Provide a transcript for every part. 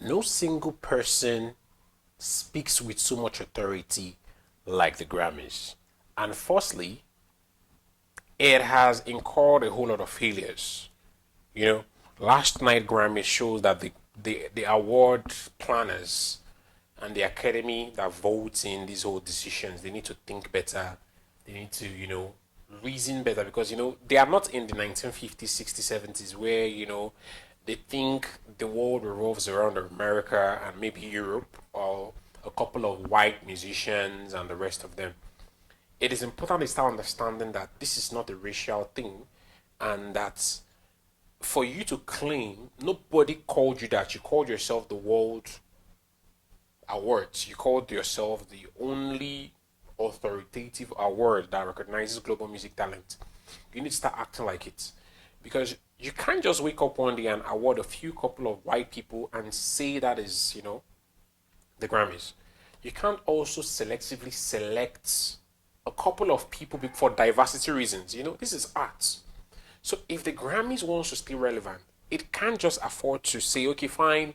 No single person speaks with so much authority like the Grammys. And firstly, it has incurred a whole lot of failures. You know, last night Grammy shows that the award planners and the academy that votes in these whole decisions, they need to think better. They need to, reason better because, they are not in the 1950s, 60s, 70s where, they think the world revolves around America and maybe Europe or a couple of white musicians and the rest of them. It is important to start understanding that this is not a racial thing and that for you to claim nobody called you that, you called yourself the World Awards, you called yourself the only authoritative award that recognizes global music talent. You need to start acting like it because you can't just wake up one day and award a few couple of white people and say that is, the Grammys. You can't also selectively select a couple of people for diversity reasons. This is art. So if the Grammys wants to stay relevant, it can't just afford to say, okay, fine,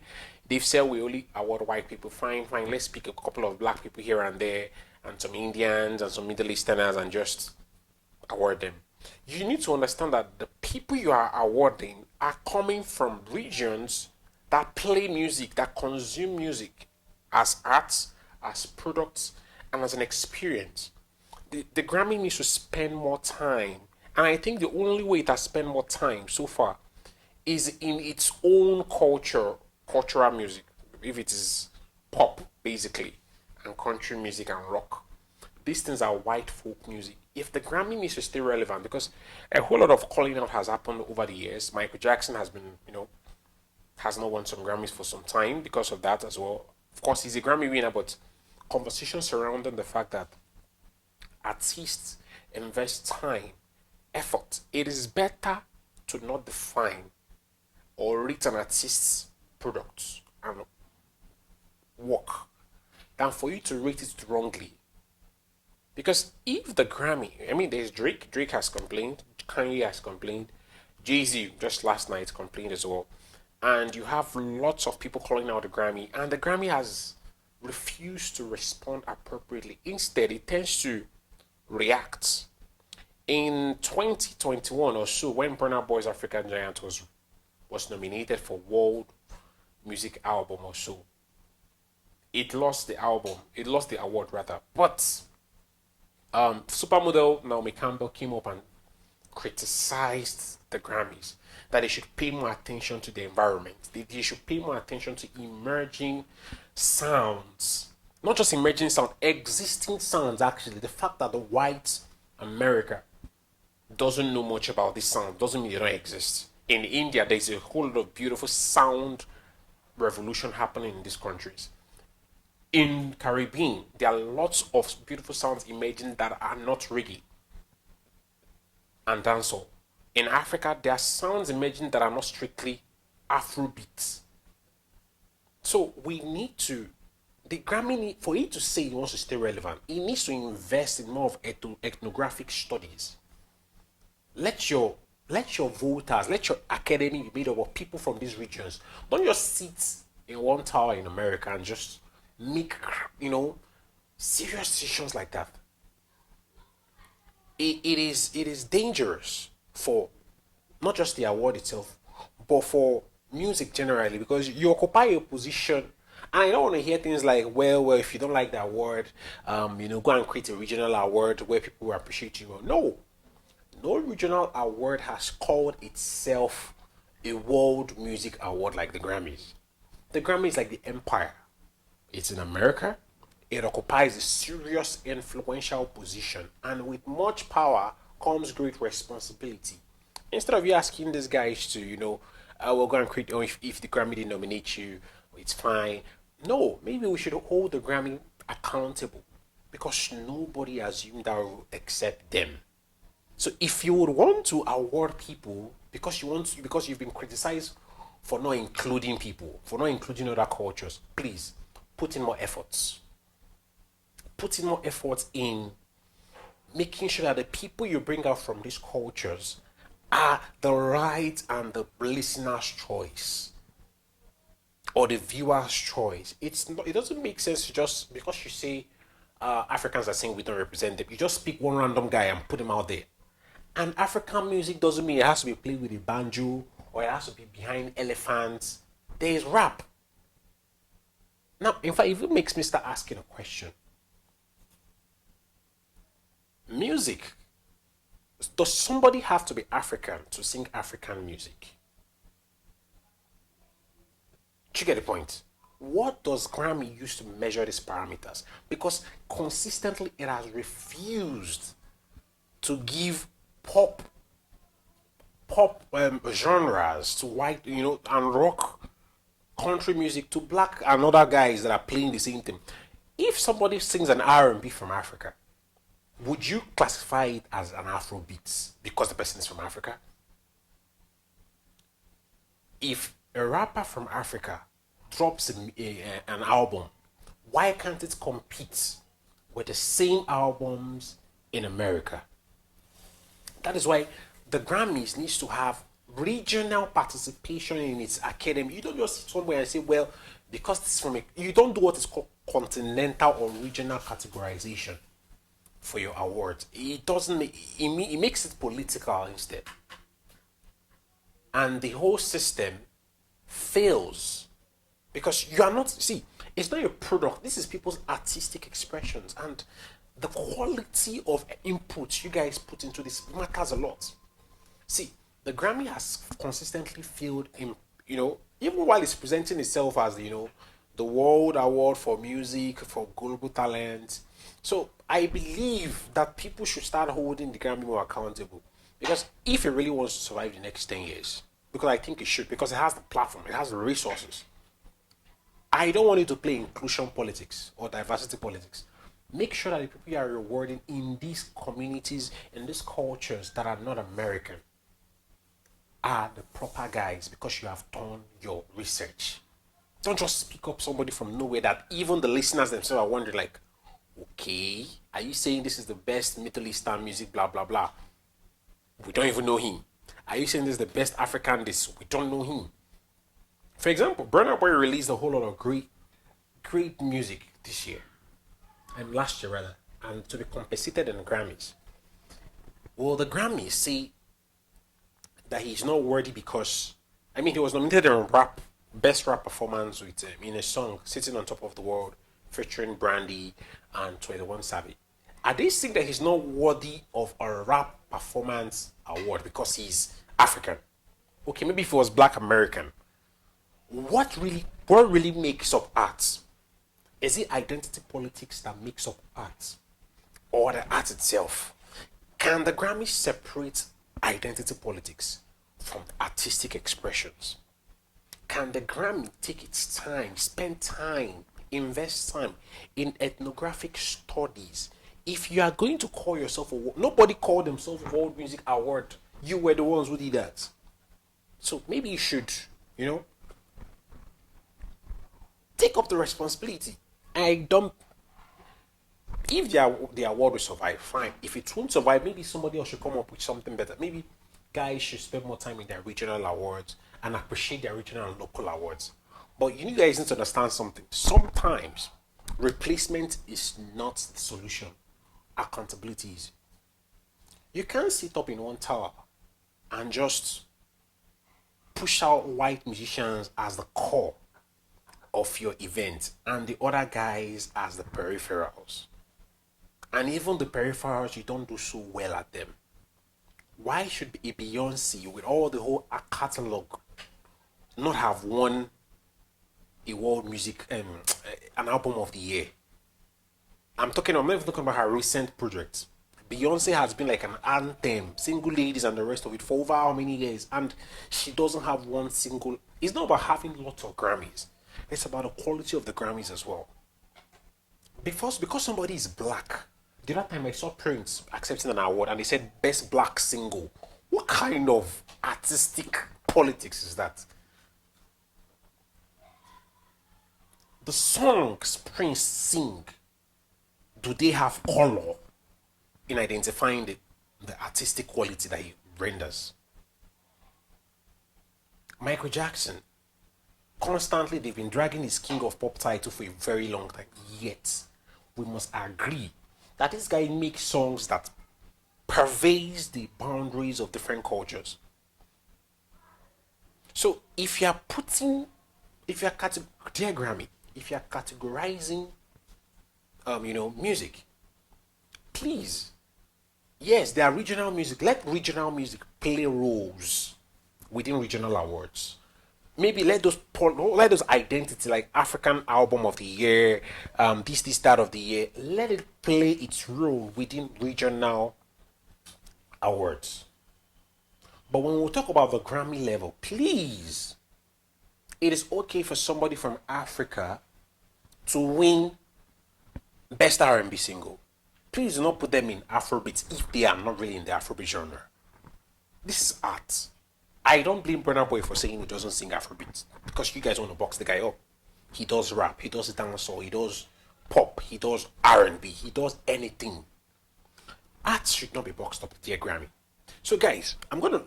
they've said we only award white people. Fine, fine, let's pick a couple of black people here and there, and some Indians and some Middle Easterners, and just award them. You need to understand that the people you are awarding are coming from regions that play music, that consume music as arts, as products, and as an experience. The Grammy needs to spend more time. And I think the only way it has spent more time so far is in its own culture, cultural music, if it is pop, basically, and country music and rock. These things are white folk music. If the Grammy needs to stay relevant, because a whole lot of calling out has happened over the years. Michael Jackson has been, has not won some Grammys for some time because of that as well. Of course, he's a Grammy winner, but conversation surrounding the fact that artists invest time, effort. It is better to not define or rate an artist's products and work than for you to rate it wrongly. Because if the Grammy, I mean, there's Drake has complained, Kanye has complained, Jay Z just last night complained as well, and you have lots of people calling out the Grammy, and the Grammy has refused to respond appropriately. Instead, it tends to react. In 2021 or so, when Burna Boy's African Giant was nominated for World Music Album or so, it lost the award rather. But supermodel Naomi Campbell came up and criticized the Grammys that they should pay more attention to the environment. They should pay more attention to emerging sounds, not just emerging sound, existing sounds. Actually, the fact that the white America doesn't know much about this sound doesn't mean they don't exist. In India, there's a whole lot of beautiful sound revolution happening in these countries. In Caribbean, there are lots of beautiful sounds emerging that are not reggae and dancehall. In Africa, there are sounds emerging that are not strictly Afrobeats. So we need to, the Grammy for it to say it wants to stay relevant, it needs to invest in more of ethnographic studies. Let your voters, let your academy be made up of people from these regions. Don't just sit in one tower in America and just make serious decisions like that. It is dangerous for not just the award itself, but for music generally because you occupy a position. And I don't want to hear things like, well, if you don't like the award, go and create a regional award where people will appreciate you. No, no regional award has called itself a world music award like the Grammys. The Grammys is like the empire. It's in America. It occupies a serious influential position, and with much power comes great responsibility. Instead of you asking these guys to, we're going to create, if the Grammy didn't nominate you, it's fine. No, maybe we should hold the Grammy accountable because nobody assumed that except them. So if you would want to award people because you've been criticized for not including people, for not including other cultures, please put in more efforts. Put in more efforts in making sure that the people you bring out from these cultures are the right and the listener's choice. or the viewer's choice. It doesn't make sense to just because you say Africans are saying we don't represent them. You just pick one random guy and put him out there. And African music doesn't mean it has to be played with a banjo or it has to be behind elephants. There is rap. Now, in fact, if it makes me start asking a question, music, does somebody have to be African to sing African music? Do you get the point? What does Grammy use to measure these parameters? Because consistently it has refused to give pop genres to white, and rock country music to black and other guys that are playing the same thing. If somebody sings an R&B from Africa, would you classify it as an Afrobeat because the person is from Africa? If a rapper from Africa drops an album, why can't it compete with the same albums in America? That is why the Grammys needs to have regional participation in its academy. You don't just sit somewhere and say, well, because this is from you don't do what is called continental or regional categorization for your awards. It doesn't. It makes it political instead, and the whole system fails because you are not. See, it's not your product. This is people's artistic expressions, and the quality of input you guys put into this matters a lot. See, the Grammy has consistently failed in, even while it's presenting itself as, the World Award for Music, for Global Talent. So I believe that people should start holding the Grammy more accountable. Because if it really wants to survive the next 10 years, because I think it should, because it has the platform, it has the resources. I don't want it to play inclusion politics or diversity politics. Make sure that the people you are rewarding in these communities, in these cultures that are not American, are the proper guys because you have done your research. Don't just speak up somebody from nowhere that even the listeners themselves are wondering, like, okay, are you saying this is the best Middle Eastern music, blah, blah, blah? We don't even know him. Are you saying this is the best African this? We don't know him. For example, Burna Boy released a whole lot of great music this year. And last year, rather. And to be compensated in the Grammys. Well, the Grammys say that he's not worthy because, he was nominated in best rap performance with in a song, Sitting on Top of the World, featuring Brandy and 21 Savage. Are they saying that he's not worthy of a rap performance award because he's African? Okay, maybe if he was Black American. What really makes up art? Is it identity politics that makes up art? Or the art itself? Can the Grammy separate identity politics from artistic expressions? Can the Grammy take its time, spend time, invest time in ethnographic studies? If you are going to call yourself nobody called themselves World Music Award. You were the ones who did that. So maybe you should, take up the responsibility. If the award will survive, fine. If it won't survive, maybe somebody else should come up with something better. Maybe guys should spend more time in their regional awards and appreciate their regional and local awards. But you guys need to understand something. Sometimes replacement is not the solution. Accountability is. You can't sit up in one tower and just push out white musicians as the core of your event and the other guys as the peripherals. And even the peripherals, you don't do so well at them. Why should a Beyonce with all the whole catalog not have won a world music an album of the year? I'm not even talking about her recent projects. Beyonce has been like an anthem, single ladies and the rest of it for over how many years, and she doesn't have one single. It's not about having lots of Grammys. It's about the quality of the Grammys as well. Because somebody is black. The other time I saw Prince accepting an award and they said best black single. What kind of artistic politics is that? The songs Prince sing, do they have color in identifying the artistic quality that he renders? Michael Jackson constantly they've been dragging his King of Pop title for a very long time. Yet, we must agree that this guy makes songs that pervades the boundaries of different cultures. So if you're dear Grammy, if you're categorizing, music, please, yes, there are regional music. Let regional music play roles within regional awards. Maybe let those identity like African album of the year, this start of the year. Let it play its role within regional awards. But when we talk about the Grammy level, please, it is okay for somebody from Africa to win Best R&B Single. Please do not put them in Afrobeats if they are not really in the Afrobeat genre. This is art. I don't blame Burna Boy for saying he doesn't sing Afrobeats because you guys want to box the guy up. He does rap, he does dancehall, he does pop, he does R&B, he does anything. Art should not be boxed up, dear Grammy. So guys,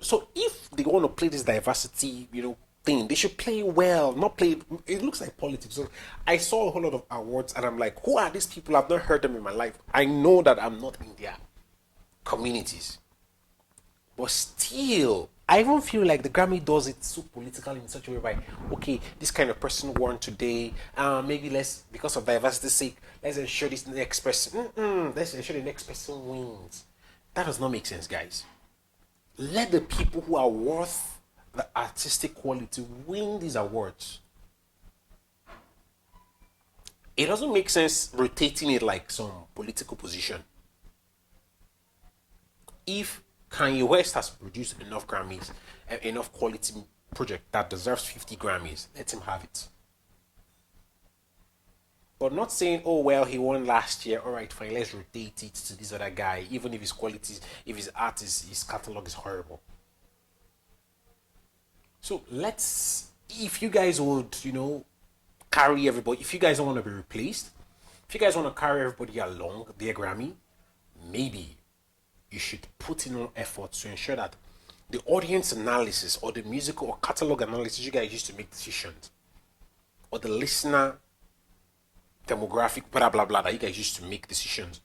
so if they want to play this diversity, thing, they should play well, not play. It looks like politics. So I saw a whole lot of awards, and I'm like, who are these people? I've not heard them in my life. I know that I'm not in their communities, but still, I even feel like the Grammy does it so political in such a way by, okay, this kind of person won today. Maybe because of diversity's sake, let's ensure this next person. Let's ensure the next person wins. That does not make sense, guys. Let the people who are worth the artistic quality win these awards. It doesn't make sense rotating it like some political position. If Kanye West has produced enough Grammys, enough quality project that deserves 50 Grammys, let him have it. But not saying, oh well, he won last year, all right, fine, let's rotate it to this other guy, even if his qualities, if his art his catalog is horrible. So if you guys would, carry everybody, if you guys don't want to be replaced, if you guys want to carry everybody along, dear Grammy, maybe you should put in more effort to ensure that the audience analysis or the musical or catalog analysis you guys used to make decisions, or the listener demographic, blah blah blah, that you guys used to make decisions,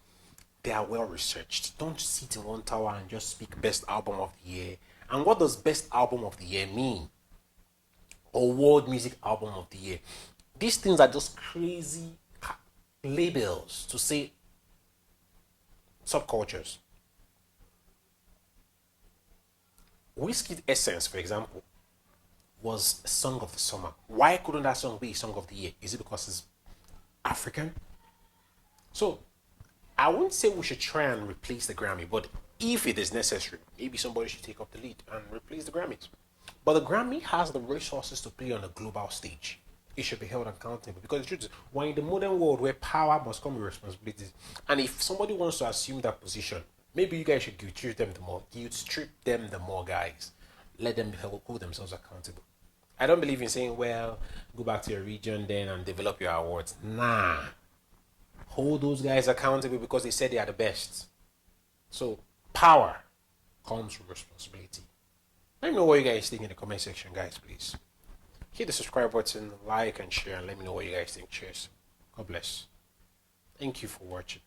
they are well researched. Don't sit in one tower and just speak best album of the year. And what does best album of the year mean? Or world music album of the year? These things are just crazy labels to say subcultures. Whiskey Essence, for example, was a song of the summer. Why couldn't that song be a song of the year? Is it because it's African? So I wouldn't say we should try and replace the Grammy, but if it is necessary, maybe somebody should take up the lead and replace the Grammys. But the Grammy has the resources to play on a global stage. It should be held accountable because the truth is, we're in the modern world where power must come with responsibilities. And if somebody wants to assume that position, maybe you guys should guilt them the more, guys. Let them hold themselves accountable. I don't believe in saying, well, go back to your region then and develop your awards. Nah. Hold those guys accountable because they said they are the best. So, power comes with responsibility. Let me know what you guys think in the comment section, guys, please. Hit the subscribe button, like and share, and let me know what you guys think. Cheers. God bless. Thank you for watching.